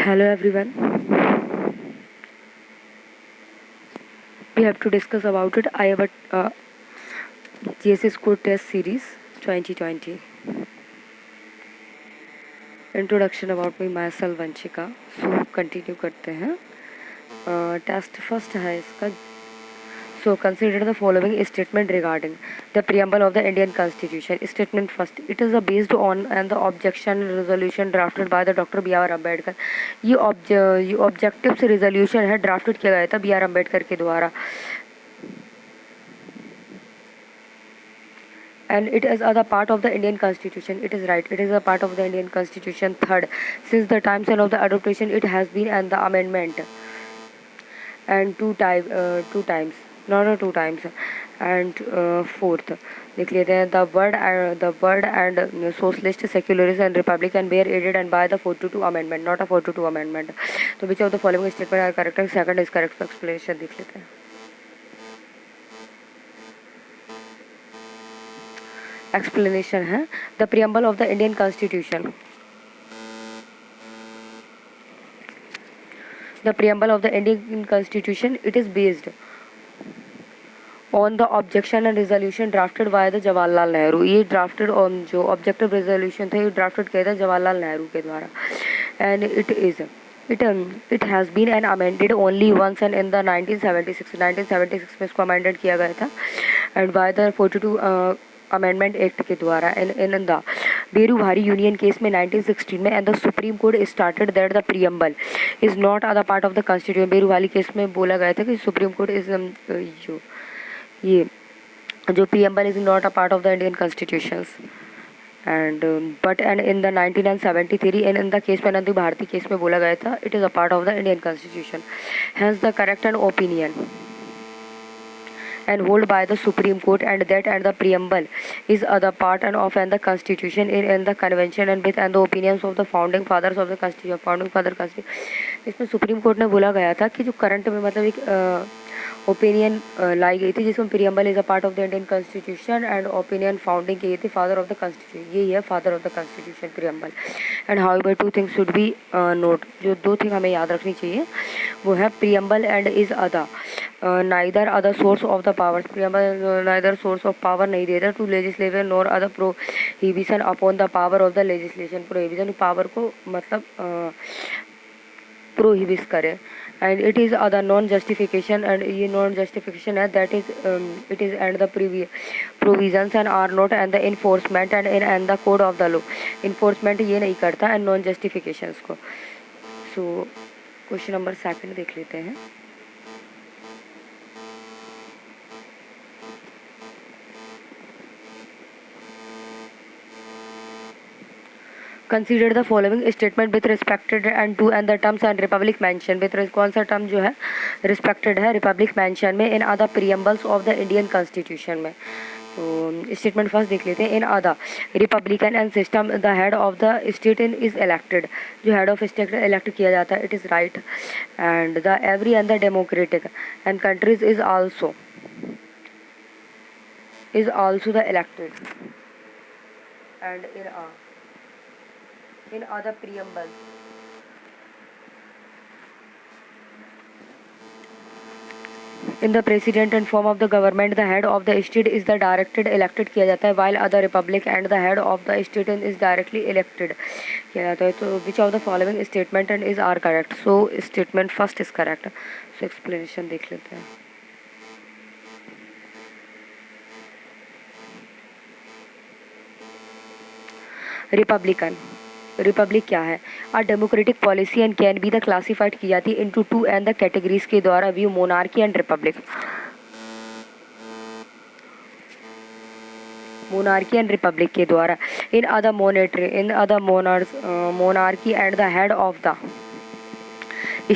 Hello everyone. We have to discuss about it. I have a GSS Score Test Series 2020. Introduction about me myself Vanshika. So continue करते हैं. Test first है इसका. So consider the following statement regarding the preamble of the Indian Constitution. Statement first. It is based on and the objection resolution drafted by the Dr. B.R. Ambedkar. ये objectives resolution है drafted किया गया था B.R. Ambedkar के द्वारा. And it is a part of the Indian Constitution. It is right. It is a part of the Indian Constitution. Third, since the times of the adoption, it has been and the amendment, and two times, not two times. And fourth, देख लेते हैं the word and socialist, secularist and republican were aided and by the 42 amendment, not a 42 amendment. तो which of the following statement are correct? Second is correct. Explanation देख लेते हैं. Explanation है the preamble of the Indian Constitution. The preamble of the Indian Constitution, it is based on the objection and resolution drafted by the Jawaharlal Nehru. ये drafted on जो objective resolution थे ये drafted किया था जवाहरलाल नेहरू के द्वारा. And it has been and amended only once and in the 1976 में इसको amended किया गया था and by the 42 amendment act के द्वारा. इन द बेरू भारी यूनियन केस में 1916 में and the supreme court started that the preamble is not a part of the constitution. Berubari case में बोला गया था कि सुप्रीम कोर्ट इज जो preamble is not a part of the Indian constitutions. And in the 1973 in the case में Nandu Bharati case में बोला गया था it is a part of the Indian constitution. Has the correct and opinion and hold by the Supreme Court and that and the preamble is other part and of and the Constitution in the convention and with and the opinions of the founding fathers of the Constitution. Founding father Constitution इसमें supreme court ने बोला गया था कि जो current में मतलब एक ओपिनियन लाई गई थी जिसमें preamble is a part of the Indian constitution and opinion founding की गई थी फादर ऑफ द कॉन्स्टिट्यूशन. यही है father of the constitution preamble. And however two things should be note. जो दो थिंग हमें याद रखनी चाहिए वो है preamble and is other neither other source of the powers. Preamble neither source of power नहीं देता to legislator nor other prohibition upon the power of the legislation. Prohibition power को मतलब प्रोहिबिट करे. And it is other non justification and ये non justification है that is it is and the provisions and are not and the enforcement and the code of the law. Enforcement ये नहीं करता and non justifications को. So question number second देख लेते हैं. Consider the following statement with respected and to and the terms and republic mention. With कौन सा term जो है रिस्पेक्टेड है रिपब्लिक मेंशन में in other preambles of the Indian constitution में. तो स्टेटमेंट फर्स्ट देख लेते हैं. In other republican and system the head of the state in is elected. जो हेड ऑफ स्टेट इलेक्ट किया जाता है it is right. And the every and the democratic and countries is also the elected. And in other preambles in the president and form of the government the head of the state is the directed elected किया जाता है while other republic and the head of the state is directly elected किया जाता है. तो which of the following statement and is are correct? So statement first is correct. So explanation देख लेते हैं. रिपब्लिक क्या है? A democratic policy and can be the classified की जाती है into two and the categories के द्वारा view monarchy and republic. Monarchy and republic के द्वारा in other monarchy and the head of the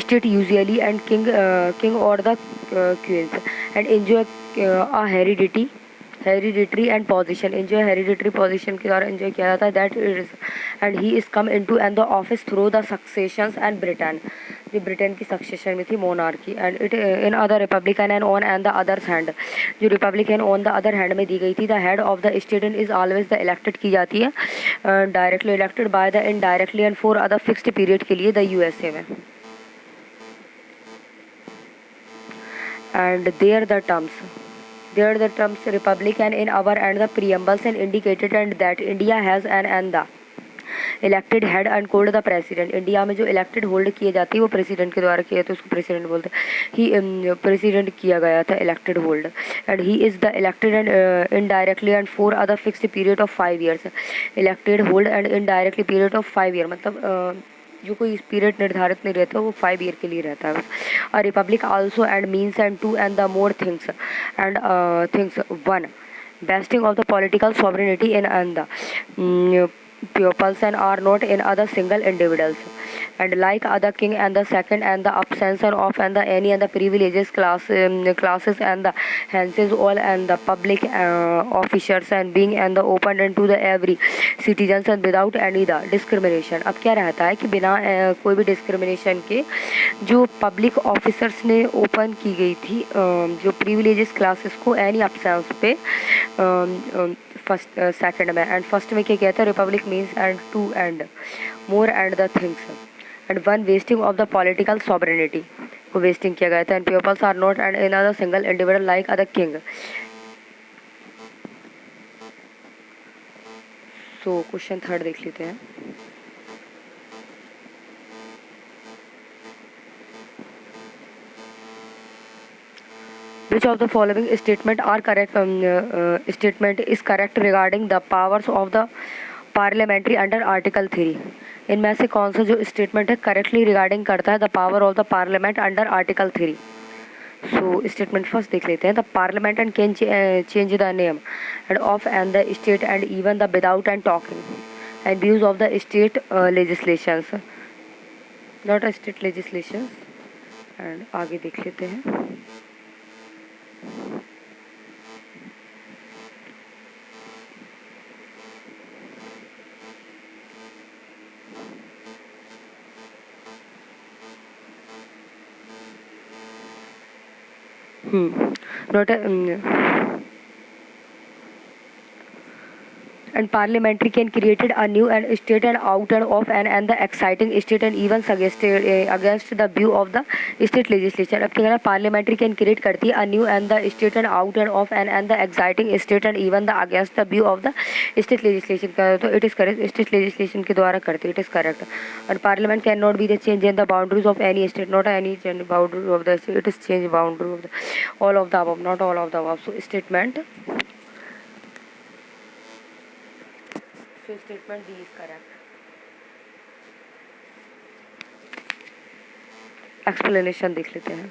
state usually and king और the queens and enjoy a heredity hereditary and position, enjoy hereditary position के द्वारा एंजॉय किया जाता है, that is and he is come into and the office through the successions and Britain, जो Britain की succession में थी monarchy, and it in other republican and on and the other hand, जो republican on the other hand में दी गई थी, the head of the state is always the elected की जाती है directly elected by the indirectly and for other fixed period के लिए द यूएसए में, and there the terms republican in our and the preambles and indicated and that India has an and the elected head and cold the president, India में जो elected hold किए जाते हैं वो president के द्वारा किए, तो उसको प्रेसिडेंट बोलते हैं, ही प्रेसिडेंट किया गया था elected hold, and he is the elected and indirectly and for other fixed period of 5 years, elected hold and indirectly period of 5 year, मतलब जो कोई पीरियड निर्धारित नहीं रहता वो 5 ईयर के लिए रहता है। A republic also and means and to and the more things and things one vesting of the political sovereignty in and the pupils and are not in other single individuals, and like other king and the second and the absence of and the any and the privileges classes and the hences all and the public officers and being and the open and to the every citizens and without any the discrimination। अब क्या रहता है कि बिना कोई भी discrimination के जो पब्लिक ऑफिसर्स ने ओपन की गई थी जो प्रिविलेजेस क्लासेस को एनी अब्सेंस पे फर्स्ट सेकंड में, एंड फर्स्ट में क्या कहता है republic means and to and more and the things and one vesting of the political sovereignty को वेस्टिंग किया गया था, and peoples are not and in other single individual like other king. So question third देख लेते हैं। Which of the following statement are correct? Statement is correct regarding the powers of the parliamentary under Article 3। इनमें से कौन सा जो statement है correctly regarding करता है the power of the parliament under article 3। So statement first देख लेते हैं। The parliament and can change the name and of and the state and even the without and talking and views of the state legislations, not a state legislations. And आगे देख लेते हैं। Not a and parliamentary can created a new and state and out of and the exciting state and even suggested against the view of the state legislation। अब क्या कहना है parliamentary can create करती है a new and the state and out and of and the exciting state and even the against the view of the state legislation का, तो it is correct state legislation के द्वारा करती है, it is correct. और parliament can not be the change in the boundaries of any state, not any change boundary of the state, it is change boundary of the all of the above, not all of the above. So statement statement B is correct। Explanation देख लेते हैं।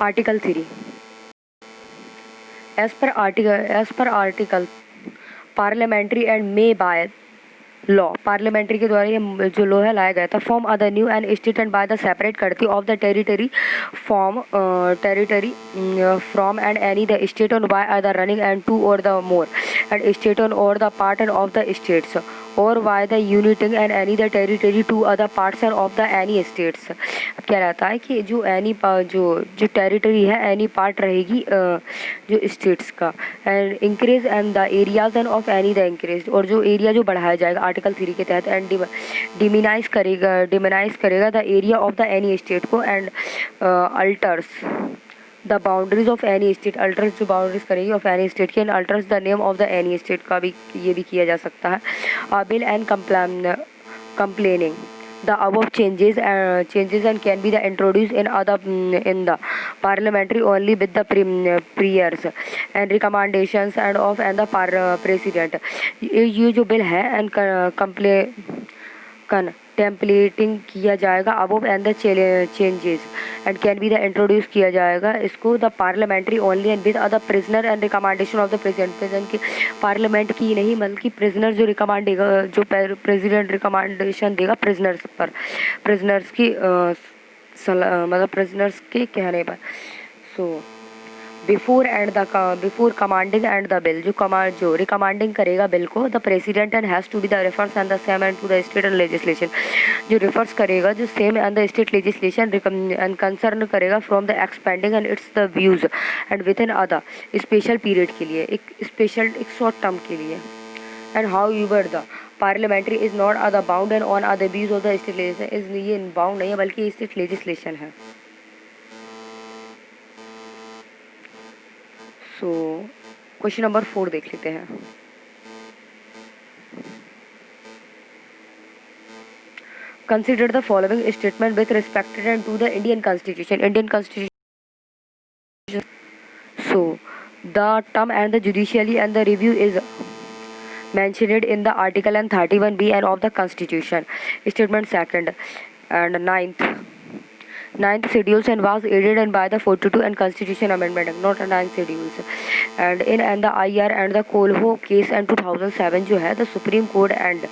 Article 3 as per article parliamentary and may by law, parliamentary के द्वारा ये जो law है लाया गया था। Form other new and state and by the separate करती of the territory form territory from and any the state on by other running and to और the more and state on और the part and of the states और by the uniting and any the territory to other parts and of the any states. अब क्या रहता है कि जो any जो टेरिटरी है एनी पार्ट रहेगी जो स्टेट्स का, and increase and the areas end of any the increase, और जो एरिया जो बढ़ाया जाएगा आर्टिकल 3 के तहत, एंड डिमिनाइज करेगा the area of the any state को, and alters the boundaries of any state, alters जो बाउंड्रीज करेगी ऑफ एनी स्टेट की, and alters the name of the any state का भी ये भी किया जा सकता है। Bill and complaining the above changes and can be the introduced in the parliamentary only with the prayers and recommendations and of and the president। ये जो बिल है एंड टेम्पलेटिंग किया जाएगा above and the changes and can be the introduce किया जाएगा इसको the parliamentary only and with other prisoner and recommendation of the president की parliament की नहीं बल्कि प्रिजनर जो रिकमेंड देगा जो प्रेसिडेंट रिकमेंडेशन देगा प्रिजनर्स पर प्रिजनर्स की मतलब प्रिजनर्स के कहने पर so before commanding and the bill जो रिकमांडिंग करेगा बिल को the president and has to be the refers and the same and to the state and legislation जो रेफर्स करेगा जो same and the state legislation and concern करेगा from the expanding and its the views and with in other special period के लिए एक short term के लिए and how your the parliamentary is not other bound and on other views of the state legislation is ये bound नहीं है बल्कि state legislation है. सो क्वेश्चन नंबर 4 देख लेते हैं. Consider the following statement with respect to the Indian constitution. So the term and the judicially and the review is mentioned in the article and 31B and of the constitution. Statement second and ninth schedules and was aided and by the 42 and constitution amendment not 9 schedules and in and the IR and the Kolho case and 2007 जो है the Supreme Court and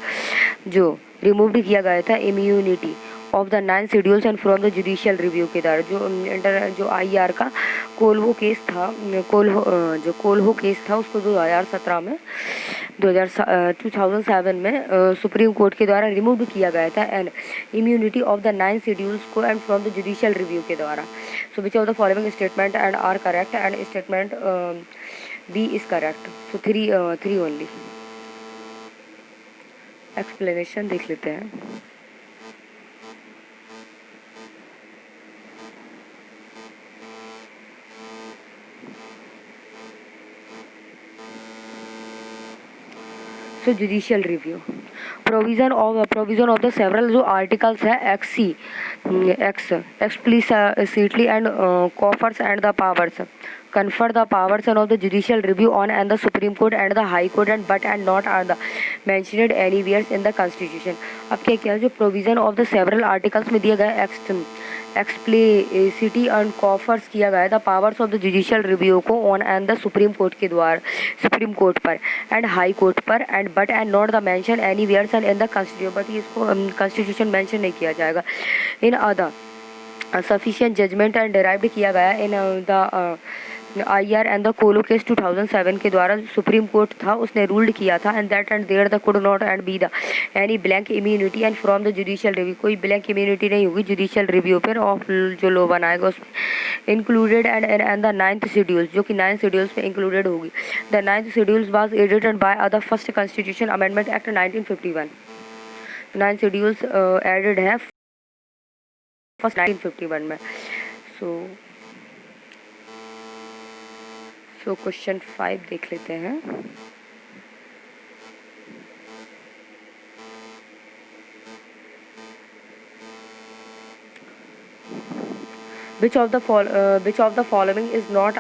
जो removed किया गया था immunity of the 9 schedules and from the judicial review के द्वारा जो IR का कोल्हो केस था कोल्हो केस था उसको 2017 में 2007 में सुप्रीम कोर्ट के द्वारा रिमूव किया गया था and immunity of the 9 schedules को and from the judicial review के द्वारा. So which of the following statement and are correct and statement B is correct. So three only. Explanation देख लेते हैं. So judicial review provision of the several जो articles है explicitly and confers and the powers confer the powers and of the judicial review on and the Supreme Court and the High Court and but and not are the mentioned anywhere in the Constitution. अब क्या किया जो provision of the several articles में दिया गया explicitly and confers किया गया the powers of the judicial review को on and the supreme court के द्वारा सुप्रीम कोर्ट पर एंड हाई कोर्ट पर and but and not the mention anywhere and in the constitution but इसको constitution mention नहीं किया जाएगा. In other sufficient judgment and derived किया गया in the IR and the कोलो केस 2007 के द्वारा सुप्रीम कोर्ट था उसने रूल्ड किया था and that and there the could not and be the any blank immunity and from the judicial review कोई ब्लैंक इम्यूनिटी नहीं होगी जुडिशियल रिव्यू पर ऑफ जो लॉ बनाएगा उसमें included and the 9th schedules जो कि 9 शेड्यूल्स में इंक्लूडेड होगी. The 9th schedules was added and by the first constitution amendment act 1951. 9 schedules added है फर्स्ट 1951 में. सो क्वेश्चन 5 देख लेते हैं. which of the following is not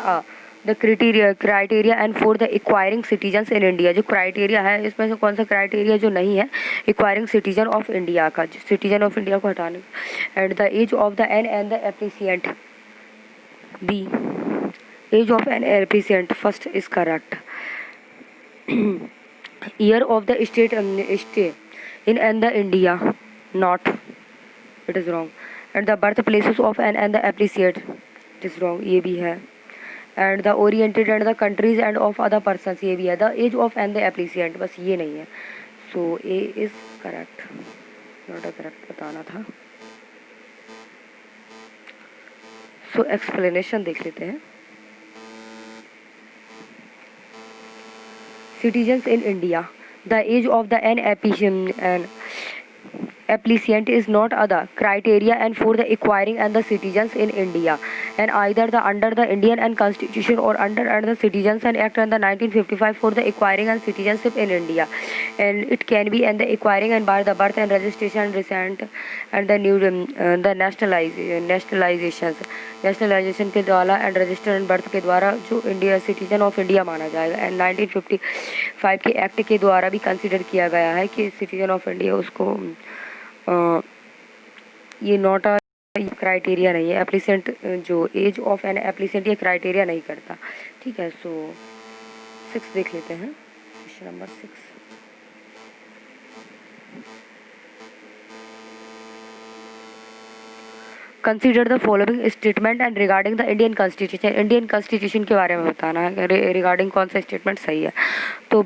the criteria and for the acquiring citizens in India. जो criteria है इसमें से कौन सा क्राइटेरिया जो नहीं है एक्वायरिंग सिटीजन ऑफ इंडिया का सिटीजन ऑफ इंडिया को हटाने and the age of the an and the applicant B age of an applicant first is correct. Year of the state in and the India not it is wrong and the birthplaces of an and the applicant it is wrong ये भी है and the oriented and the countries and of other persons ये भी है. the age of and the applicant बस ये नहीं है. so A is correct not a correct बताना था. so explanation देख लेते हैं. Citizens in India, the age of the applicant is not other criteria and for the acquiring and the citizens in India and either the under the Indian and Constitution or under the Citizens and Act and the 1955 for the acquiring and citizenship in India and it can be and the acquiring and by the birth and registration and recent and the new the nationalisation के द्वारा and register and birth के द्वारा जो India citizen of India माना जाएगा and 1955 के act के द्वारा भी कंसिडर किया गया है कि सिटीजन ऑफ इंडिया उसको ये नॉट अ क्राइटेरिया नहीं है। एप्लीसेंट जो एज ऑफ एन एप्लीसेंट ये क्राइटेरिया नहीं करता। ठीक है, सो 6 देख लेते हैं, question number 6। Consider the following statement and regarding the Indian constitution. Indian constitution के बारे में बताना है, रिगार्डिंग कौन सा स्टेटमेंट सही है। तो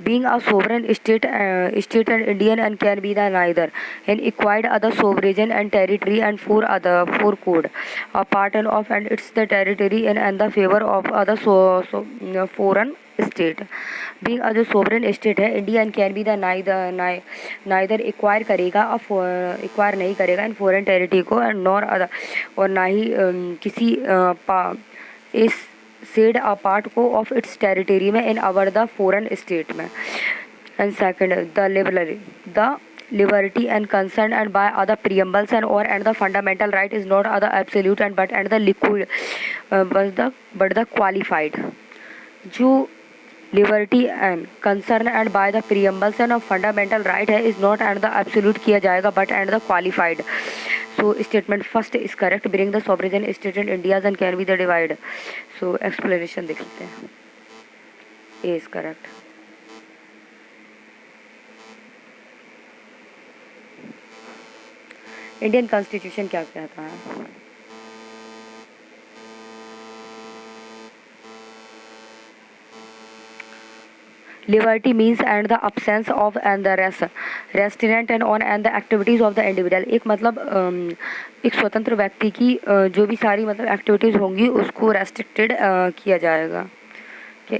being a sovereign state and Indian and can be the neither and acquired other sovereign and territory and four code a part and of and it's the territory and the favor of other foreign state। being a जो sovereign state है India and can be the neither acquire करेगा acquire नहीं करेगा in foreign territory को and nor other और ना ही किसी इस सेड अ पार्ट को ऑफ इट्स टेरिटरी में इन अवर द फॉरेन स्टेट में। And second the liberty and concern and by other preambles and or and the fundamental right is not other absolute and but and the liquid but the qualified। जो liberty and concern and by the preambles and fundamental right है is not and the absolute किया जाएगा but and the qualified. So statement first is correct, bring the sovereign state in India's and can be the divide. So explanation देख लेते हैं। A is correct. Indian constitution क्या कहता है? Liberty means and the absence of and the restraint and on and the activities of the individual। एक मतलब एक स्वतंत्र व्यक्ति की जो भी सारी मतलब एक्टिविटीज़ होंगी उसको रेस्ट्रिक्टेड किया जाएगा।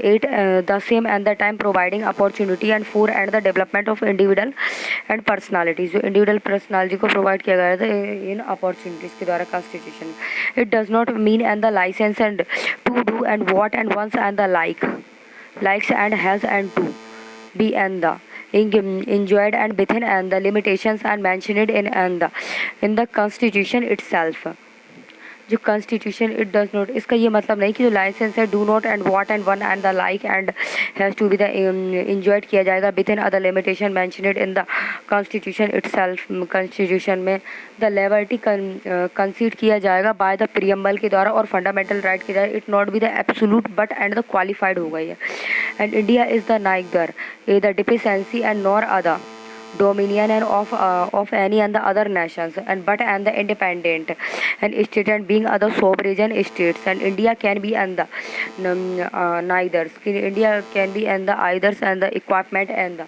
8 the same and the time providing opportunity and 4 and the development of individual and personality। जो इंडिविजुअल पर्सनालिटी को प्रोवाइड किया गया था इन अपॉर्चुनिटीज़ के द्वारा constitution. It does not mean and the licence and to do and what and once and the likes and has and to be and the enjoyed and within and the limitations and mentioned in the constitution itself। जो constitution it does not, इसका ये मतलब नहीं कि जो licence है do not and what and one and the like and has to be the enjoyed किया जाएगा with in other limitation mentioned in the constitution itself. Constitution में द लिबर्टी कंसीड किया जाएगा बाय द प्रीएम्बल के द्वारा और fundamental right के द्वारा। It not be the absolute but and the qualified हो गई है। And India is the neither the dependency and nor other dominion and of any and the other nations and but and the independent and state and being other sovereign states and India can be and the neither India can be and the either and the equipment and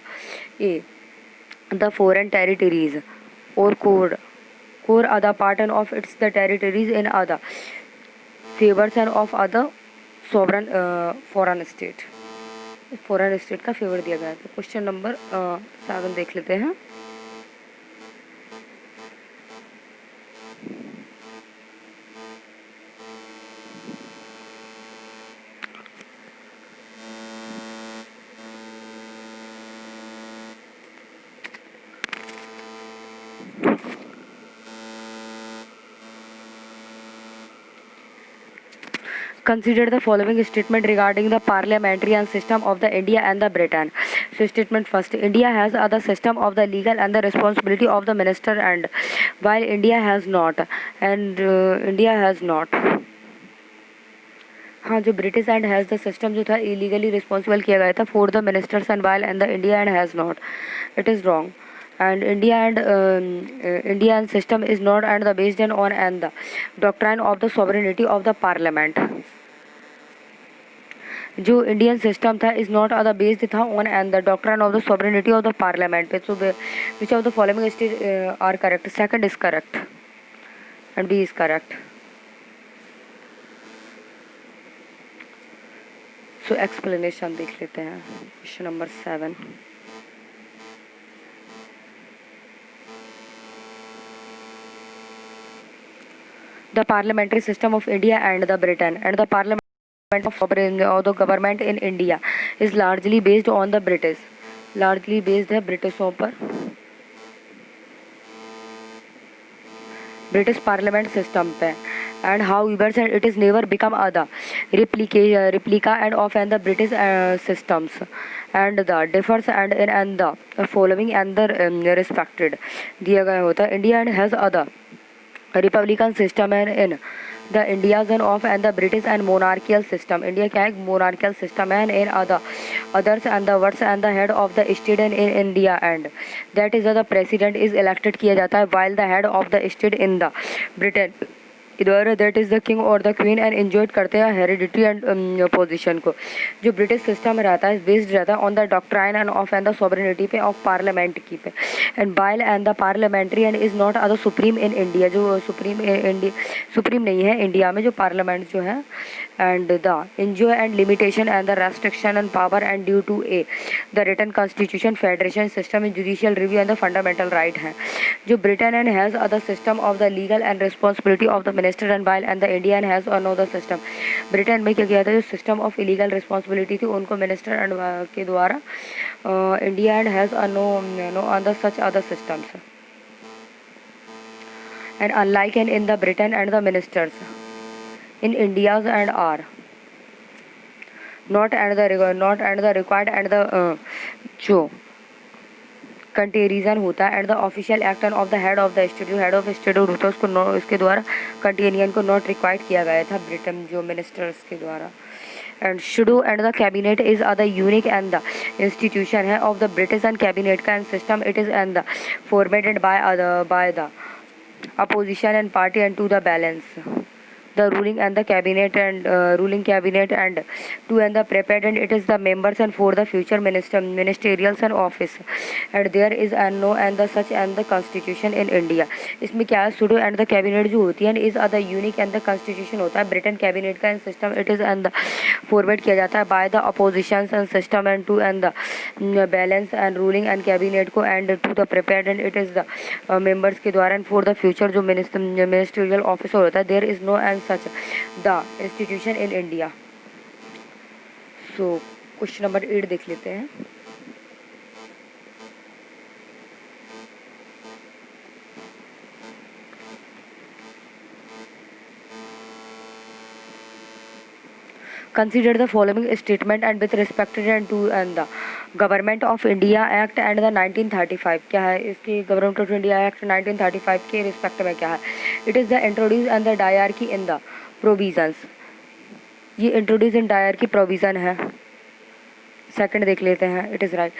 the foreign territories or core other part and of its the territories in other favors and of other sovereign foreign state। Foreign state का favour दिया गया था। Question number 7 देख लेते हैं। Consider the following statement regarding the parliamentary and system of the India and the Britain। So statement first, India has other system of the legal and the responsibility of the minister and while India has not and India has not। हाँ, जो British and has the system जो था illegally responsible किया गया था for the ministers and while and the India and has not, it is wrong. and India and system is not and the based on and the doctrine of the sovereignty of the parliament। जो Indian system था is not other based था on and the doctrine of the sovereignty of the parliament पे। So which of the following state are correct? Second is correct and B is correct. So explanation देख लेते हैं। Question number 7, the parliamentary system of India and the Britain and the parliament of the government in India is largely based on the British, largely based है ब्रिटिशों पर। British parliament system पे and however it is never become other replica and of and the British systems and the differs and the following and the respected दिया गया होता है. India and has other republican system and in the India's and of and the British and monarchical system. India क्या है monarchical system and in others and the words and the head of the state in India and that is the president is elected किया जाता है while the head of the state in the Britain इधर that is the king और the queen and enjoyed करते हैं heredity and position को. जो British system रहता है बेस्ड रहता है on the doctrine and of and the sovereignty पे ऑफ पार्लियामेंट की पे and bile and the parliamentary and is not other supreme in India. जो सुप्रीम नहीं है इंडिया में जो पार्लियामेंट जो है and the enjoy and limitation and the restriction and power and due to a the written constitution federation system and judicial review and the fundamental right है. जो Britain and has other system of the legal and responsibility of the minister and while and the Indian has another system. Britain में क्या किया था जो system of illegal responsibility थी उनको minister and के द्वारा India and has no other such other systems and unlike and in the Britain and the ministers in India's and are not and the required and the जो कंटेरिजन होता है and the official act of the head of the state. जो head of state होता है उसको इसके द्वारा कंटेनियन को नॉट रिक्वायर्ड किया गया था ब्रिटेन जो मिनिस्टर्स के द्वारा. And shadow and the cabinet is other unique and the institution है of the British and cabinet का and system it is and the formatted by the opposition and party and to the balance the ruling cabinet and to and the prepared and it is the members and for the future ministerials and office and there is and no and the such and the constitution in India. इसमें क्या है pseudo and the cabinet जो होती है is other unique and the constitution होता है Britain cabinet का and system it is and the forward किया जाता है by the oppositions and system and to and the balance and ruling and cabinet को and to the prepared and it is the members के द्वारा and for the future जो ministerial officer होता है there is no and such the institution in India. So question number 8 देख लेते हैं. Consider the following statement and with respect to and the government of India act and the 1935 क्या है इसकी government of India act 1935 के respect में क्या है. It is the introduce and the dyarchy in the provisions. ये introduce इन dyarchy provision है. Second देख लेते हैं. It is right.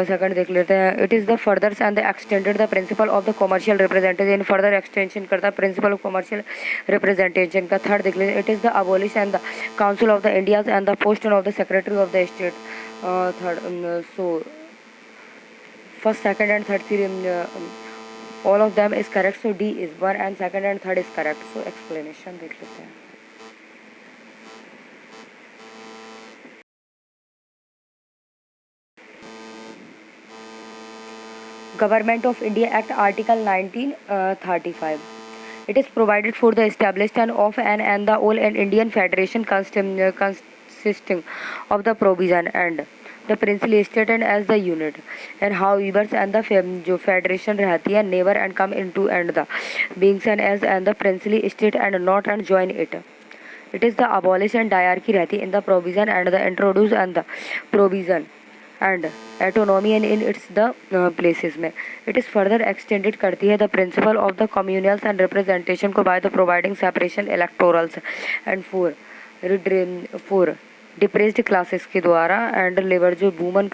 सेकंड देख लेते हैं. It is the furthers and the extended the principle of the commercial representation in further extension करता है प्रिंसिपल ऑफ कॉमर्शियल रिप्रेजेंटेशन का. थर्ड देख लेते हैं. It is the abolish and the council of the India's and the post of the secretary of the state. Third so first second and third theory all of them is correct so D is 1 and second and third is correct. so explanation देख लेते हैं. Government of India Act Article 1935. It is provided for the establishment of and the all and Indian Federation consisting of the provision and the princely state and as the unit and however and the जो federation रहती है never and come into and the beings and as and the princely state and not and join it. It is the abolish and diarchy रहती in the provision and the introduce and the provision and autonomy and in its the places में. It is further extended करती है the principle of the communals and representation को by the providing separation electorals and for depressed classes के द्वारा and labour जो woman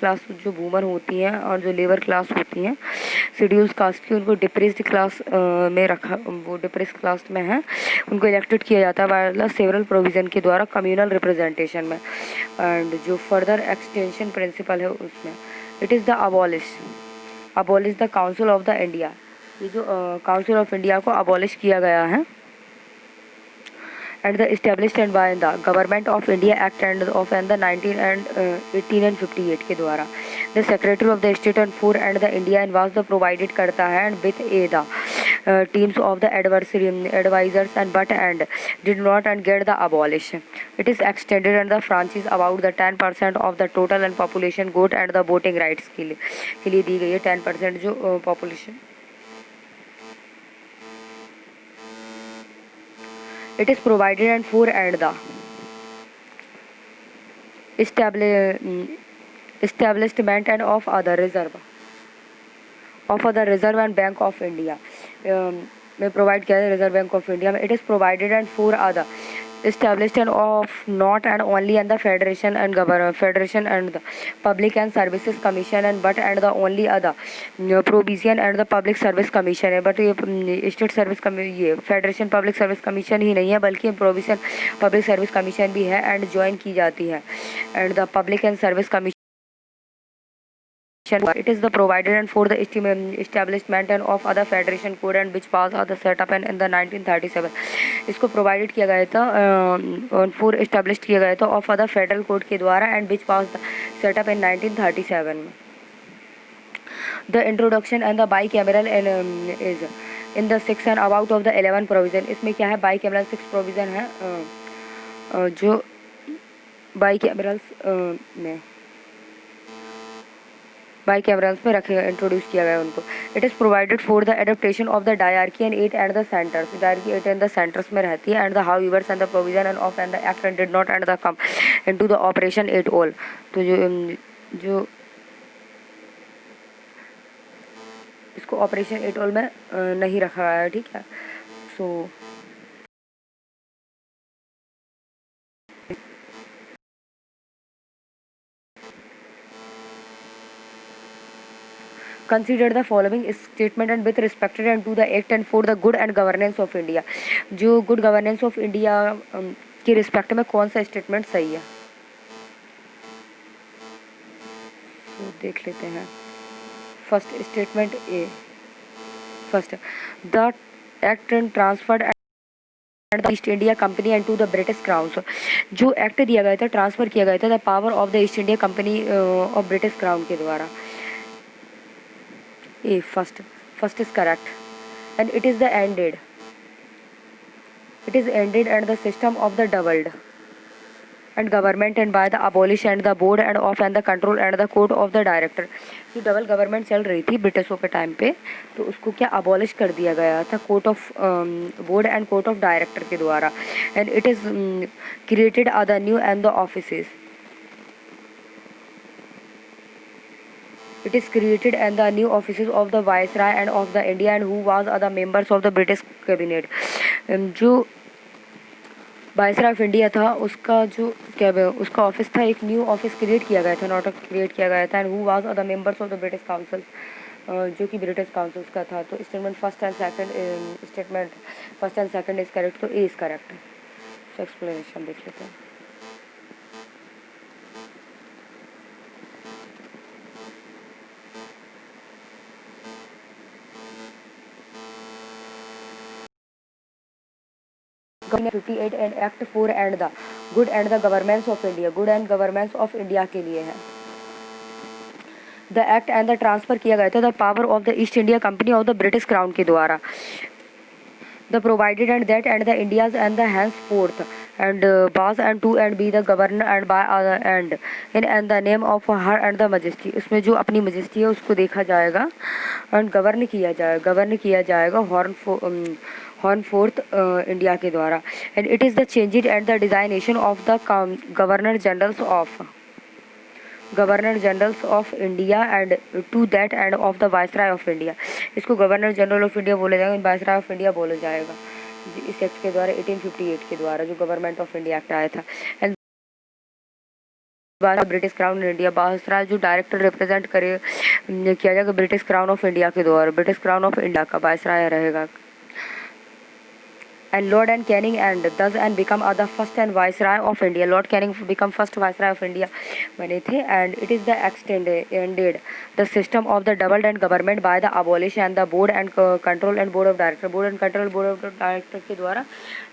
होती हैं और जो लेबर क्लास होती हैं शेड्यूल्स कास्ट की उनको डिप्रेस्ड क्लास में रखा वो डिप्रेस्ड क्लास में है उनको इलेक्टेड किया जाता है वायला सेवरल प्रोविज़न के द्वारा कम्युनल रिप्रेजेंटेशन में. एंड जो फर्दर एक्सटेंशन प्रिंसिपल है उसमें it is the abolish the council of the India. ये जो काउंसिल ऑफ इंडिया को अबॉलिश किया गया है and the established and by the Government of India Act and of and the 1858 के द्वारा. The Secretary of the State and for and the India and was the provided करता है and with a the teams of the advisors and but and did not and get the abolish. It is extended and the franchise about the 10% of the total and population got and the voting rights के लिए दी गई है 10% जो population. It is provided and for and the establishment and of other reserve and Bank of India में provide किया है reserve bank of India में. It is provided and for other established and of not and only and the federation and the public and services commission and but and the only other provision and the public service commission है. But ये state service ये federation public service commission ही नहीं है बल्कि provision public service commission भी है and join की जाती है and the public and service commission. It is the provided and for the establishment and of other federation code and which was the set up and in the 1937. इसको provided किया गया था for establish किया गया था of other federal code के द्वारा and which was the setup in 1937 में. The introduction and the bicameral is in the 6 and about of the 11 provision. इसमें क्या है बाई कैमरल 6 प्रोविजन है जो बाई कैमरल्स में बाई कैमरल्स में रखे इंट्रोड्यूस किया गया उनको. It is provided for the adaptation of the dyarchy and at and the centres. Dyarchy at and the centres में रहती है and the how yours and the provision and of and the act and did not and the come into the operation at all. तो जो इसको operation at all में नहीं रखा गया है. ठीक है. सो consider the following statement and with respect and to the act and for the good and governance of India. जो good governance of India के रिस्पेक्ट में कौन सा स्टेटमेंट सही है तो देख लेते हैं. First statement A. First the act and transferred East India Company and to the British crown. जो एक्ट दिया गया था ट्रांसफ़र किया गया था the power of the East India Company of British crown के द्वारा. A first is correct and it is ended and the system of the doubled and government and by the abolish and the board and of and the control and the court of the director. जो double government चल रही थी ब्रिटिशों के time पे तो उसको क्या अबॉलिश कर दिया गया था court of board and court of director के द्वारा and it is created other new and the offices. It is created and the new offices of the Viceroy and of the India and who was other members of the British cabinet. जो viceroy of India था उसका जो क्या उसका office था एक new office create किया गया था नॉट क्रिएट किया गया था and who was other members of the British council जो कि ब्रिटिश काउंसिल्स का था. तो statement first and second is correct तो ए इज करेक्ट. सो एक्सप्लेनेशन देख लेते हैं. Government 58 and Act 4 and the Good and the Governments of India. Good and governance of India के लिए है. The act and the transfer किया गया था the power of the East India Company of the British crown के द्वारा. The provided and that and the India's and the hence fourth and was and to and be the governor and by other and in and the name of her and the majesty. उसमें जो अपनी majesty है उसको देखा जाएगा and govern किया जाएगा horn fourth India के द्वारा and it is the changes and the designation of the governor generals of India and to that and of the viceroy of India. इसको गवर्नर जनरल ऑफ इंडिया बोला जाएगा viceroy of India बोला जाएगा इस act के द्वारा 1858 के द्वारा जो गवर्नमेंट ऑफ इंडिया एक्ट आया था. And British crown India viceroy जो डायरेक्टर रिप्रेजेंट किया जाएगा ब्रिटिश क्राउन ऑफ इंडिया के द्वारा. ब्रिटिश क्राउन ऑफ इंडिया का वायसराय रहेगा. And Lord and Canning and thus and become the first and Viceroy of India. Lord Canning become first Viceroy of India बने थे and it is the ended the system of the doubled and government by the abolish and the board and control and board of director. board of director के द्वारा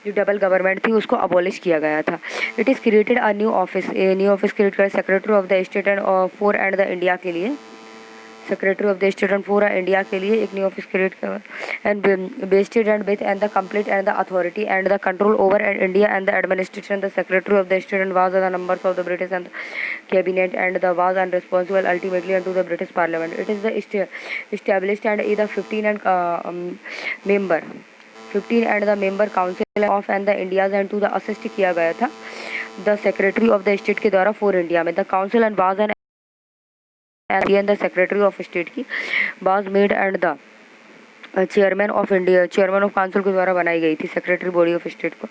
जो double government थी उसको abolish किया गया था. It is created a new office create कर secretary of the state and for and the India के लिए secretary of the state and पूरा इंडिया के लिए एक न्यू ऑफिस क्रिएट कर and vested and with and the complete and the authority and the control over and India and the administration the secretary of the state and was the numbers of the British and cabinet and the was and responsible ultimately and to the British parliament. It is the established and either 15 and member 15 and the member council of and the India's and to the assist किया गया था the secretary of the state के द्वारा for India में। The council and was and the secretary of state की was made and the chairman of India, chairman of council के द्वारा बनाई गई थी सेक्रेटरी बॉडी ऑफ स्टेट को।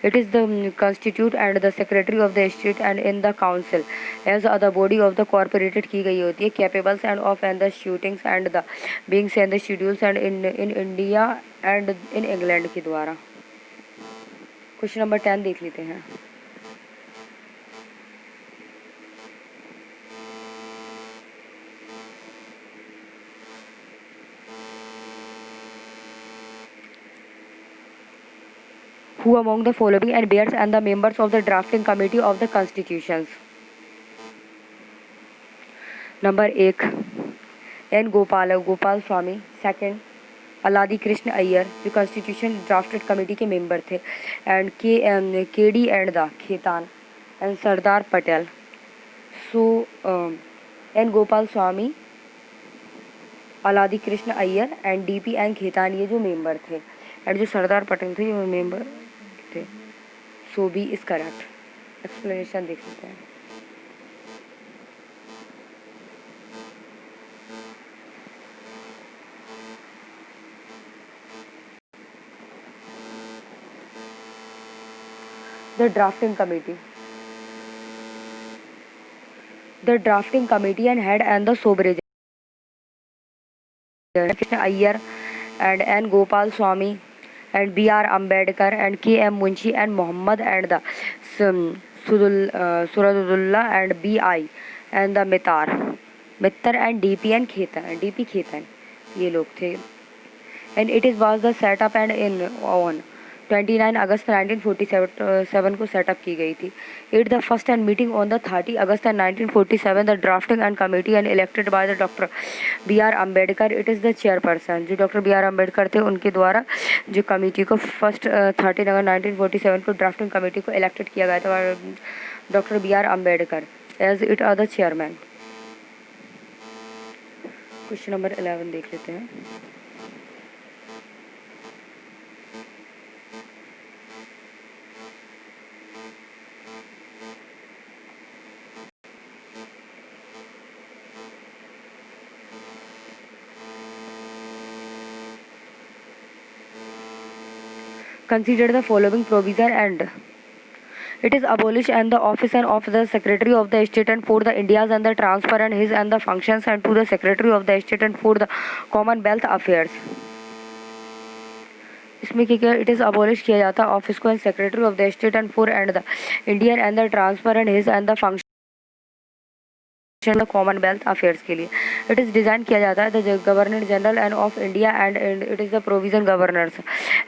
It is the constitute and the secretary of the state and in the council as the body of the corporated की गई होती है capables and of and the shootings and the beings and the schedules and in India and in England के द्वारा। Question number 10 देख लेते हैं। Who among the following and bears and the members of the drafting committee of the constitutions? Number 1 N Gopal Swami, second Alladi Krishna Ayyar जो constitution drafted committee के member थे, and K D and the Khaitan and Sardar Patel. So N Gopal Swami, Alladi Krishna Ayyar and D P N Khaitan ये जो member थे, and जो सरदार पटेल थे ये member थे। सो बी इज करेक्ट। एक्सप्लेनेशन देख लेते हैं। The drafting committee and head and the sovereign Krishna Iyer and N. Gopal Swami and B.R. Ambedkar and K.M. Munshi and Muhammad and the Suradullah and B.I. and the Mittar and D.P. and Khetan ये लोग थे। And it is was the set up and in on 29 अगस्त 1947 को setup की गई थी। It the first and meeting on the 30 August 1947 the drafting and committee and elected by the doctor B R Ambedkar. It is the chairperson जो doctor B R Ambedkar थे उनके द्वारा जो committee को फर्स्ट 30 अगस्त 1947 को ड्राफ्टिंग कमेटी को elected किया गया था doctor B R Ambedkar as it are the chairman. Question number 11 देख लेते हैं। Consider the following provision and it is abolish and the office and of the secretary of the state and for the Indias and the transfer and his and the functions and to the secretary of the state and for the commonwealth affairs। इसमें क्या it is abolish किया जाता office को and secretary of the state and for and the Indian and the transfer and his and the function Commonwealth affairs के लिए। It is design किया जाता है the governor general and of India and it is the provision governors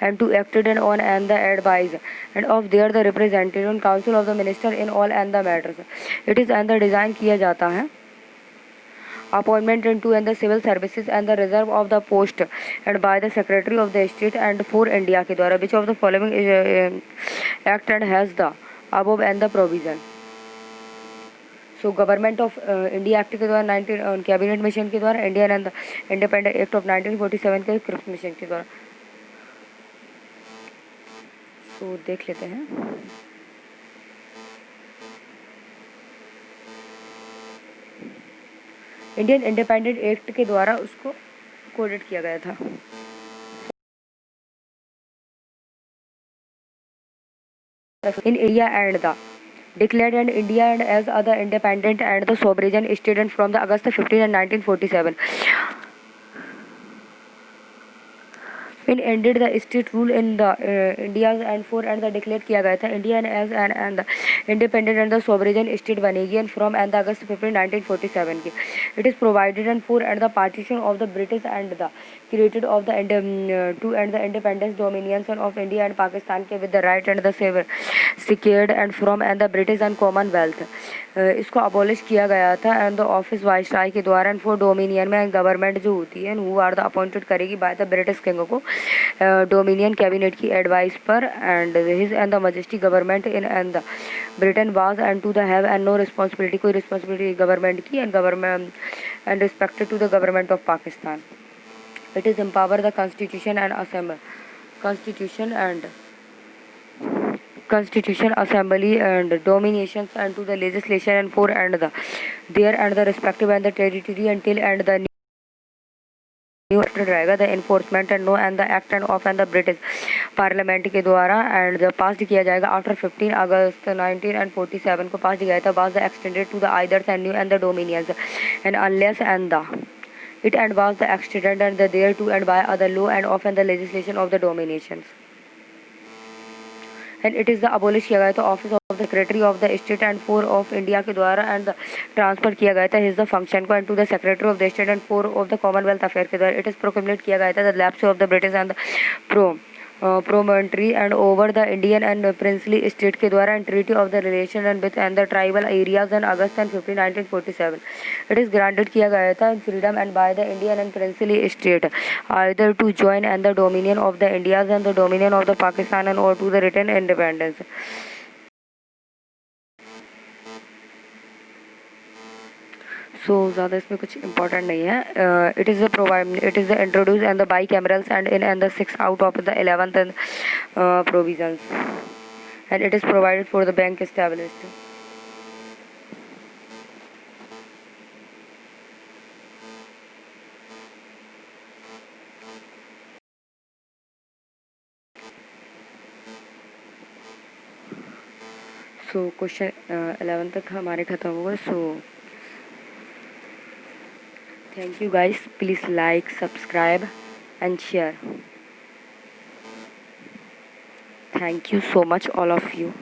and to acted and on and the advice and of their the representative council of the minister in all and the matters. It is and the design किया जाता है appointment into and the civil services and the reserve of the post and by the secretary of the state and for India के द्वारा which of the following act and has the above and the provision. So government of India act के द्वारा 19 cabinet mission के द्वारा Indian and the independent act of 1947 के Cripps mission के द्वारा। सो देख लेते हैं। इंडियन इंडिपेंडेंट एक्ट के द्वारा उसको कोडेड किया गया था। इन India and the declared and India and as other independent and the sovereign state and from the August 15 and 1947 in ended the state rule in the India and for and the declared किया गया था India as and the independent and the sovereign state बनेगी and from and the August 15 1947 की। It is provided and for and the partition of the British and the created of the to and the independence dominions of India and Pakistan के with the right and the secured and from and the British and Commonwealth। इसको abolish किया गया था and the office viceroy के द्वारा and for dominion में government जो होती है हु आर द अपॉइंटेड करेगी बाय द ब्रिटिश किंग को डोमिनियन कैबिनेट की एडवाइस पर and his and the majesty government in and the Britain was and to the have and no responsibility कोई responsibility government की and government and respected to the government of Pakistan. It is empower the constitution and constitution, assembly and dominations and to the legislation and for and the there and the respective and the territory until and the new रहेगा the enforcement and no and the act and of and the British Parliament के द्वारा and the passed किया जाएगा after 15 August 1947 को passed किया था was the extended to the either and new and the dominions and unless and the it and was the extended and the there to and by other law and of and the legislation of the dominations and it is the abolish किया गया था office of the secretary of the state and for of India के द्वारा and transfer किया गया था his the function को and to the secretary of the state and for of the Commonwealth affair के द्वारा इट इज प्रोक्लेमेट किया गया था the lapse of the British and promontory and over the Indian and princely state के द्वारा and treaty of the relation and with and the tribal areas on August and 15 1947 it is granted किया गया था freedom and by the Indian and princely state either to join and the dominion of the Indias and the dominion of the Pakistan and or to the written independence. सो ज़्यादा इसमें कुछ important नहीं है. It is the introduce and the bicameral and in and the 6 out of the 11th and provisions and it is provided for the bank established. So question 11 तक हमारे ख़त्म हुआ. सो thank you guys, please like, subscribe and share. Thank you so much all of you.